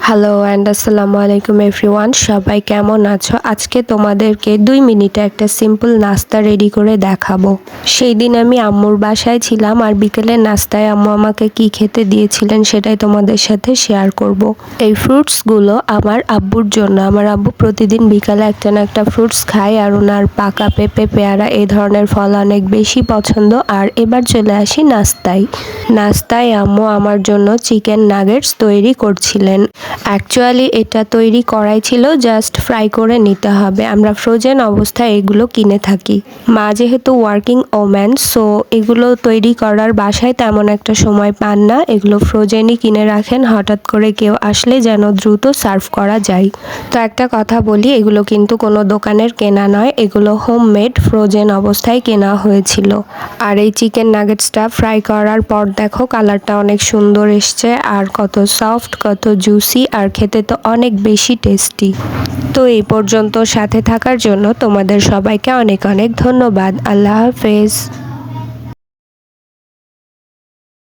Hello and আসসালামু আলাইকুম everyone, সবাই কেমন আছো? আজকে তোমাদেরকে 2 মিনিটে একটা সিম্পল নাস্তা রেডি করে দেখাবো। সেই দিন আমি আম্মুর বাসায় ছিলাম আর বিকেলের নাস্তায় আম্মু আমাকে কি খেতে দিয়েছিলেন সেটাই তোমাদের সাথে শেয়ার করব। এই ফ্রুটসগুলো আমার আব্বুর জন্য। আমার আব্বু প্রতিদিন বিকালে একটা না একটা ফ্রুটস খায় আর ওনার পাকা পেঁপে, পেয়ারা এই ধরনের ফল অনেক বেশি পছন্দ। আর এবার চলে আসি নাস্তায় আম্মু আমার জন্য চিকেন নাগেটস তৈরি করছিলেন। অ্যাকচুয়ালি এটা তৈরি করাই ছিল, জাস্ট ফ্রাই করে নিতে হবে। আমরা ফ্রোজেন অবস্থায় এগুলো কিনে থাকি। মা যেহেতু ওয়ার্কিং ওম্যান, সো এগুলো তৈরি করার বাসায় তেমন একটা সময় পান না, এগুলো ফ্রোজেনই কিনে রাখেন, হঠাৎ করে কেউ আসলে যেন দ্রুত সার্ভ করা যায়। তো একটা কথা বলি, এগুলো কিন্তু কোনো দোকানের কেনা নয়, এগুলো হোমমেড ফ্রোজেন অবস্থায় কেনা হয়েছিল। আর এই চিকেন নাগেটসটা ফ্রাই করার পর দেখো কালারটা অনেক সুন্দর এসছে আর কত সফট, কত জুসি, আর খেতে তো অনেক বেশি টেস্টি। তো এই পর্যন্ত সাথে থাকার জন্য তোমাদের সবাইকে অনেক অনেক ধন্যবাদ। আল্লাহ হাফেজ।